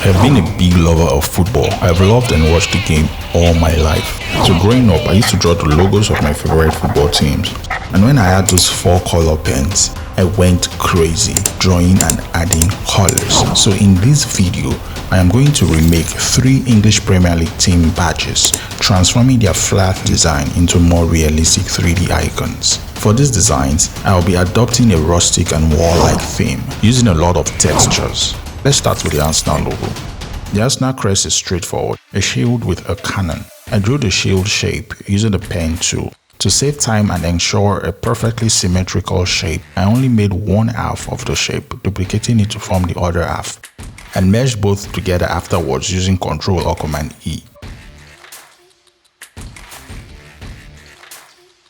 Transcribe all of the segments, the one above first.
I've been a big lover of football. I've loved and watched the game all my life. So growing up, I used to draw the logos of my favorite football teams. And when I had those 4-color pens, I went crazy, drawing and adding colors. So in this video, I am going to remake 3 English Premier League team badges, transforming their flat design into more realistic 3D icons. For these designs, I will be adopting a rustic and warlike theme, using a lot of textures. Let's start with the Arsenal logo. The Arsenal crest is straightforward, a shield with a cannon. I drew the shield shape using the pen tool. To save time and ensure a perfectly symmetrical shape, I only made one half of the shape, duplicating it to form the other half, and meshed both together afterwards using Ctrl or Command E.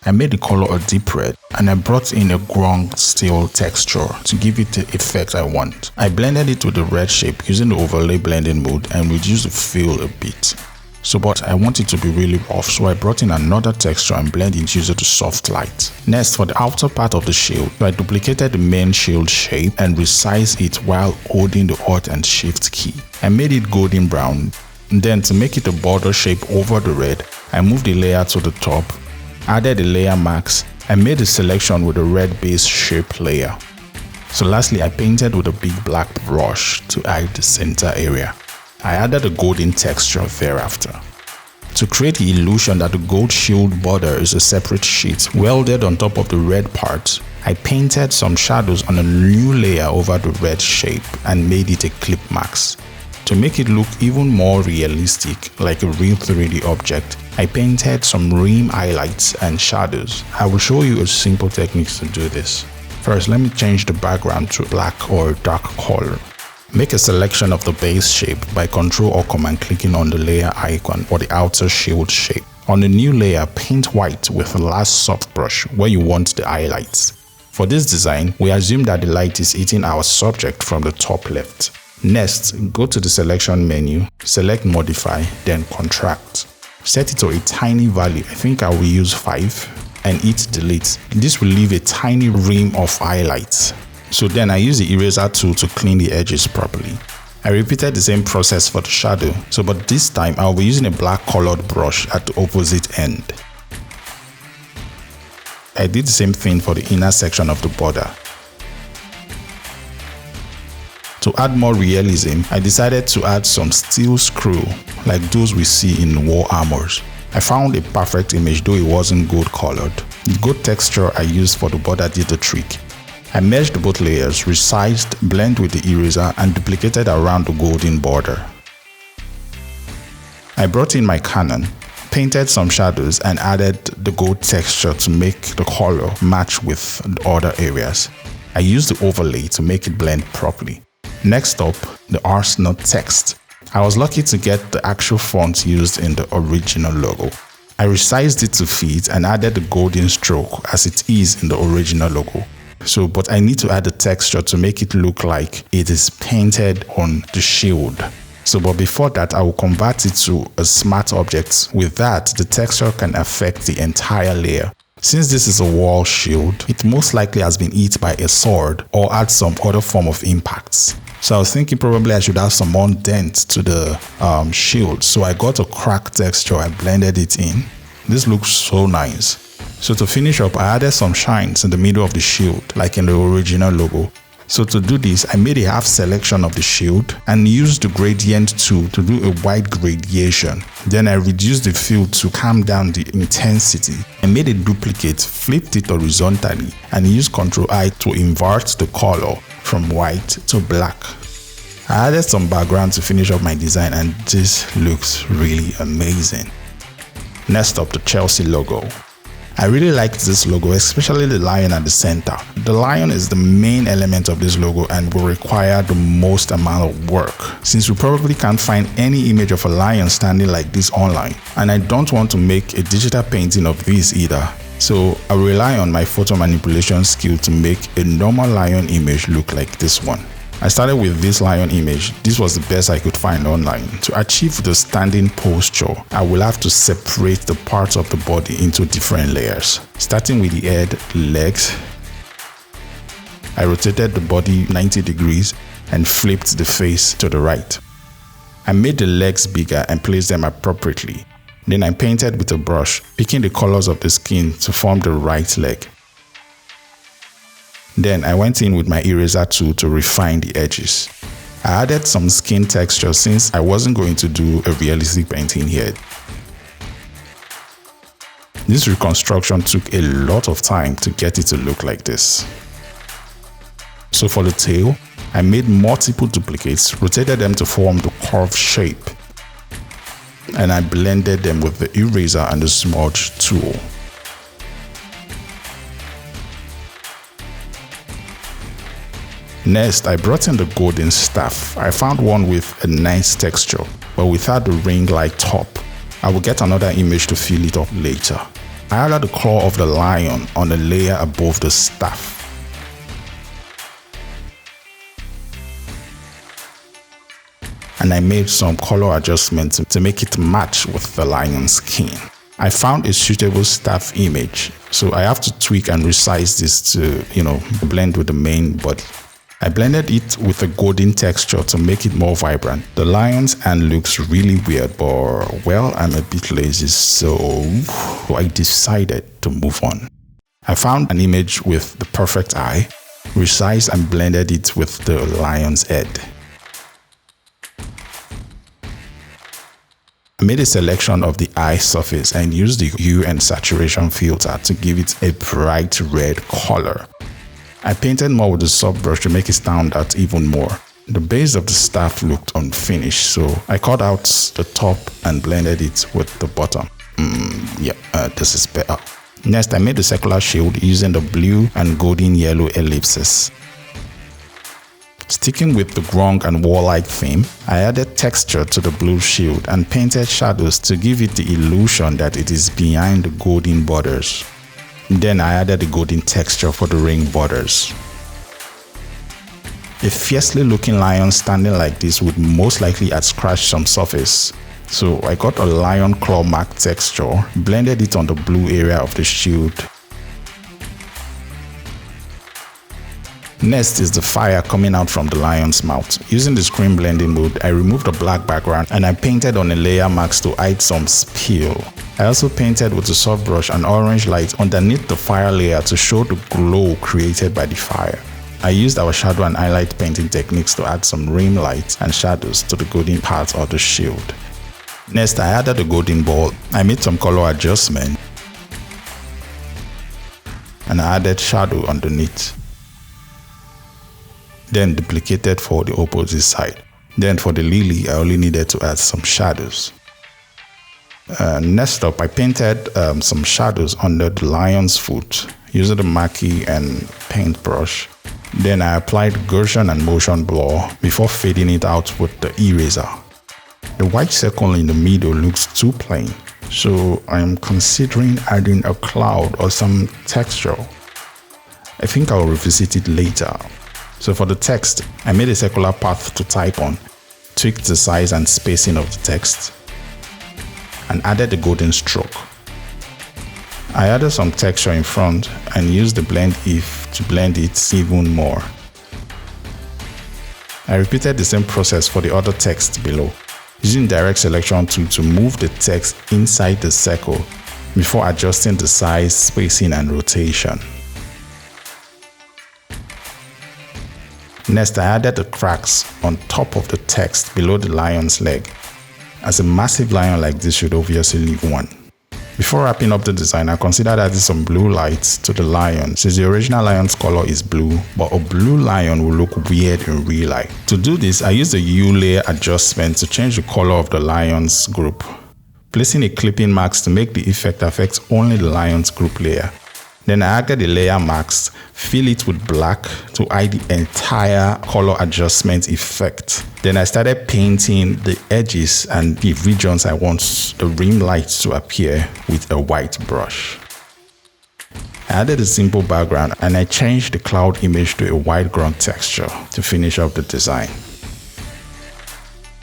I made the color a deep red, and I brought in a ground steel texture to give it the effect I want. I blended it with the red shape using the overlay blending mode and reduced the fill a bit. But I want it to be really rough, so I brought in another texture and blended it using the soft light. Next, for the outer part of the shield, I duplicated the main shield shape and resized it while holding the Alt and Shift key. I made it golden brown. Then, to make it a border shape over the red, I moved the layer to the top, added the layer mask, and made a selection with a red base shape layer. So lastly, I painted with a big black brush to hide the center area. I added a golden texture thereafter. To create the illusion that the gold shield border is a separate sheet welded on top of the red part, I painted some shadows on a new layer over the red shape and made it a clip mask. To make it look even more realistic, like a real 3D object, I painted some rim highlights and shadows. I will show you a simple technique to do this. First, let me change the background to black or dark color. Make a selection of the base shape by Ctrl or Command clicking on the layer icon or the outer shield shape. On the new layer, paint white with the last soft brush where you want the highlights. For this design, we assume that the light is hitting our subject from the top left. Next, go to the selection menu, select modify, then contract. Set it to a tiny value, I think I will use 5, and hit delete. This will leave a tiny rim of highlights. So then I use the eraser tool to clean the edges properly. I repeated the same process for the shadow, but this time I'll be using a black colored brush at the opposite end. I did the same thing for the inner section of the border. To add more realism, I decided to add some steel screw like those we see in war armors. I found a perfect image though it wasn't gold colored. The gold texture I used for the border did the trick. I meshed both layers, resized, blended with the eraser and duplicated around the golden border. I brought in my cannon, painted some shadows and added the gold texture to make the color match with the other areas. I used the overlay to make it blend properly. Next up, the Arsenal text. I was lucky to get the actual font used in the original logo. I resized it to fit and added the golden stroke as it is in the original logo. But I need to add the texture to make it look like it is painted on the shield. But before that, I will convert it to a smart object. With that, the texture can affect the entire layer. Since this is a wall shield, it most likely has been hit by a sword or had some other form of impacts. So I was thinking probably I should have some more dent to the shield. So I got a crack texture and blended it in. This looks so nice. So to finish up, I added some shines in the middle of the shield, like in the original logo. So to do this, I made a half selection of the shield and used the gradient tool to do a white gradation. Then I reduced the fill to calm down the intensity. I made a duplicate, flipped it horizontally, and used Ctrl-I to invert the color from white to black. I added some background to finish up my design and this looks really amazing. Next up, the Chelsea logo. I really liked this logo, especially the lion at the center. The lion is the main element of this logo and will require the most amount of work, since we probably can't find any image of a lion standing like this online. And I don't want to make a digital painting of this either. So I rely on my photo manipulation skill to make a normal lion image look like this one. I started with this lion image. This was the best I could find online. To achieve the standing posture, I will have to separate the parts of the body into different layers. Starting with the head, legs. I rotated the body 90 degrees and flipped the face to the right. I made the legs bigger and placed them appropriately. Then I painted with a brush, picking the colors of the skin to form the right leg. Then I went in with my eraser tool to refine the edges. I added some skin texture since I wasn't going to do a realistic painting here. This reconstruction took a lot of time to get it to look like this. So for the tail, I made multiple duplicates, rotated them to form the curved shape, and I blended them with the eraser and the smudge tool. Next, I brought in the golden staff. I found one with a nice texture, but without the ring-like top. I will get another image to fill it up later. I added the claw of the lion on a layer above the staff. And I made some color adjustments to make it match with the lion's skin. I found a suitable staff image, so I have to tweak and resize this to, blend with the main body. I blended it with a golden texture to make it more vibrant. The lion's hand looks really weird, but well, I'm a bit lazy, so I decided to move on. I found an image with the perfect eye, resized and blended it with the lion's head. I made a selection of the eye surface and used the hue and saturation filter to give it a bright red color. I painted more with the soft brush to make it stand out even more. The base of the staff looked unfinished, so I cut out the top and blended it with the bottom. This is better. Next, I made the circular shield using the blue and golden yellow ellipses. Sticking with the grung and warlike theme, I added texture to the blue shield and painted shadows to give it the illusion that it is behind the golden borders. Then I added the golden texture for the ring borders. A fiercely looking lion standing like this would most likely have scratched some surface. So I got a lion claw mark texture, blended it on the blue area of the shield. Next is the fire coming out from the lion's mouth. Using the screen blending mode, I removed the black background and I painted on a layer mask to hide some spill. I also painted with a soft brush an orange light underneath the fire layer to show the glow created by the fire. I used our shadow and highlight painting techniques to add some rim lights and shadows to the golden part of the shield. Next, I added the golden ball. I made some color adjustment and I added shadow underneath. Then duplicated for the opposite side. Then for the lily, I only needed to add some shadows. Next up, I painted some shadows under the lion's foot using the marquee and paintbrush. Then I applied Gaussian and motion blur before fading it out with the eraser. The white circle in the middle looks too plain, so I am considering adding a cloud or some texture. I think I'll revisit it later. So for the text, I made a circular path to type on, tweaked the size and spacing of the text, and added the golden stroke. I added some texture in front and used the blend if to blend it even more. I repeated the same process for the other text below, using direct selection tool to move the text inside the circle before adjusting the size, spacing and rotation. Next, I added the cracks on top of the text below the lion's leg, as a massive lion like this should obviously leave one. Before wrapping up the design, I considered adding some blue lights to the lion since the original lion's color is blue, but a blue lion will look weird in real life. To do this, I used the hue layer adjustment to change the color of the lion's group, placing a clipping mask to make the effect affect only the lion's group layer. Then I added the layer mask, fill it with black to hide the entire color adjustment effect. Then I started painting the edges and the regions I want the rim lights to appear with a white brush. I added a simple background and I changed the cloud image to a white ground texture to finish up the design.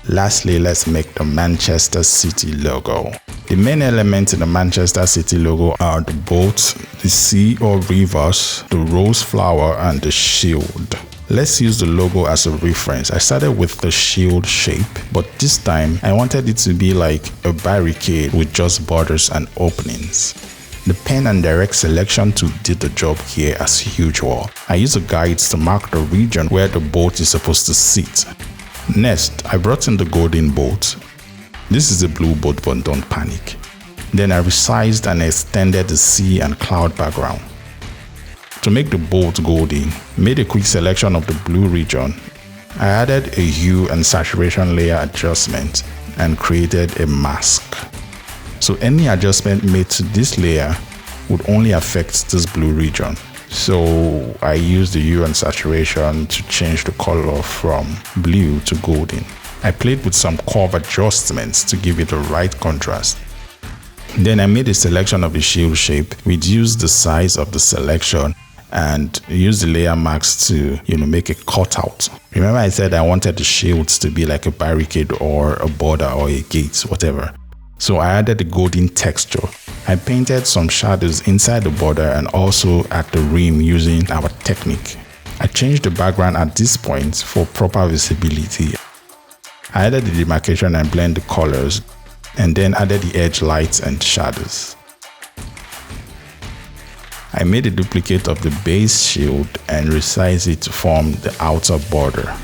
Lastly, let's make the Manchester City logo. The main elements in the Manchester City logo are the boat, the sea or rivers, the rose flower and the shield. Let's use the logo as a reference. I started with the shield shape, but this time I wanted it to be like a barricade with just borders and openings. The pen and direct selection tool did the job here as usual. I used the guides to mark the region where the bolt is supposed to sit. Next, I brought in the golden bolt. This is the blue bolt, but don't panic. Then I resized and extended the sea and cloud background. To make the bolt golden, made a quick selection of the blue region. I added a hue and saturation layer adjustment and created a mask. So any adjustment made to this layer would only affect this blue region. So I used the hue and saturation to change the color from blue to golden. I played with some curve adjustments to give it the right contrast. Then I made a selection of the shield shape, reduced the size of the selection, and use the layer mask to make a cutout. Remember I said I wanted the shields to be like a barricade or a border or a gate, whatever. So I added the golden texture. I painted some shadows inside the border and also at the rim using our technique. I changed the background at this point for proper visibility. I added the demarcation and blend the colors, and then added the edge lights and shadows. I made a duplicate of the base shield and resized it to form the outer border.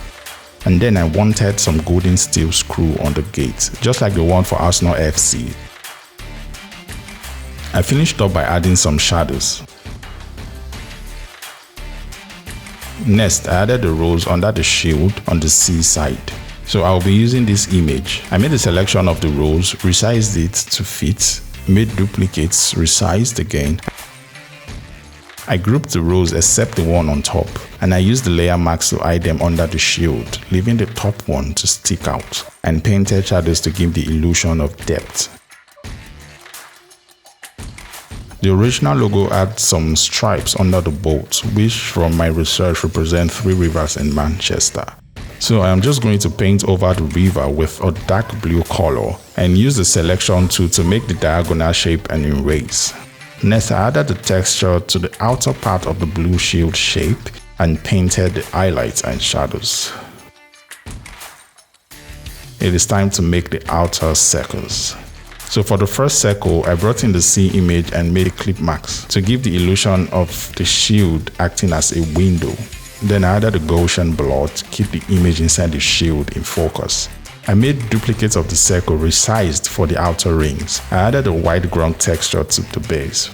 And then I wanted some golden steel screw on the gate, just like the one for Arsenal FC. I finished up by adding some shadows. Next, I added the rose under the shield on the C side. So I'll be using this image. I made a selection of the rose, resized it to fit, made duplicates, resized again. I grouped the rows except the one on top, and I used the layer marks to hide them under the shield, leaving the top one to stick out, and painted shadows to give the illusion of depth. The original logo had some stripes under the bolt, which from my research represent 3 rivers in Manchester. So I am just going to paint over the river with a dark blue color and use the selection tool to make the diagonal shape and erase. Next, I added the texture to the outer part of the blue shield shape and painted the highlights and shadows. It is time to make the outer circles. So for the first circle, I brought in the C image and made clip marks to give the illusion of the shield acting as a window. Then I added a Gaussian blot to keep the image inside the shield in focus. I made duplicates of the circle resized for the outer rings. I added a white ground texture to the base.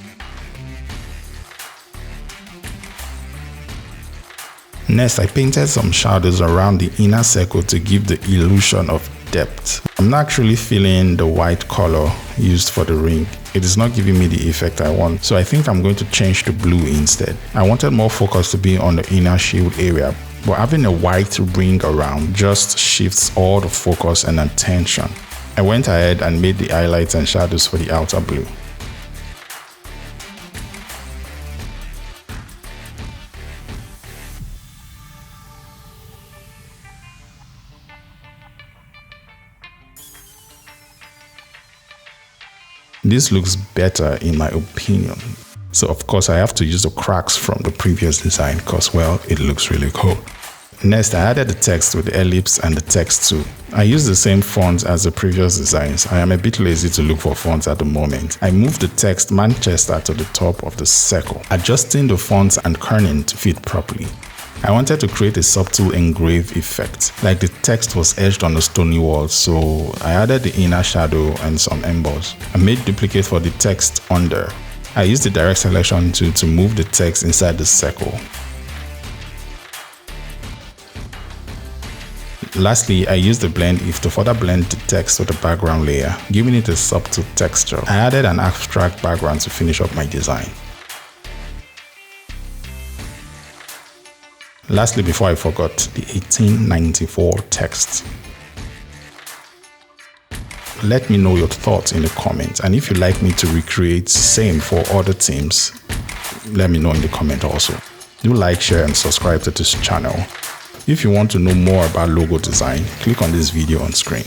Next, I painted some shadows around the inner circle to give the illusion of depth. I'm not actually feeling the white color used for the ring. It is not giving me the effect I want, so I think I'm going to change to blue instead. I wanted more focus to be on the inner shield area, but having a white ring around just shifts all the focus and attention. I went ahead and made the highlights and shadows for the outer blue. This looks better in my opinion. So of course I have to use the cracks from the previous design because, well, it looks really cool. Next, I added the text with the ellipse and the text too. I used the same fonts as the previous designs. I am a bit lazy to look for fonts at the moment. I moved the text Manchester to the top of the circle, adjusting the fonts and kerning to fit properly. I wanted to create a subtle engrave effect, like the text was etched on the stony wall, so I added the inner shadow and some emboss. I made duplicates for the text under. I used the direct selection tool to move the text inside the circle. Lastly, I used the blend if to further blend the text with the background layer, giving it a subtle texture. I added an abstract background to finish up my design. Lastly, before I forgot, the 1894 text. Let me know your thoughts in the comments, and if you'd like me to recreate same for other teams, let me know in the comment also. Do like, share and subscribe to this channel. If you want to know more about logo design, click on this video on screen.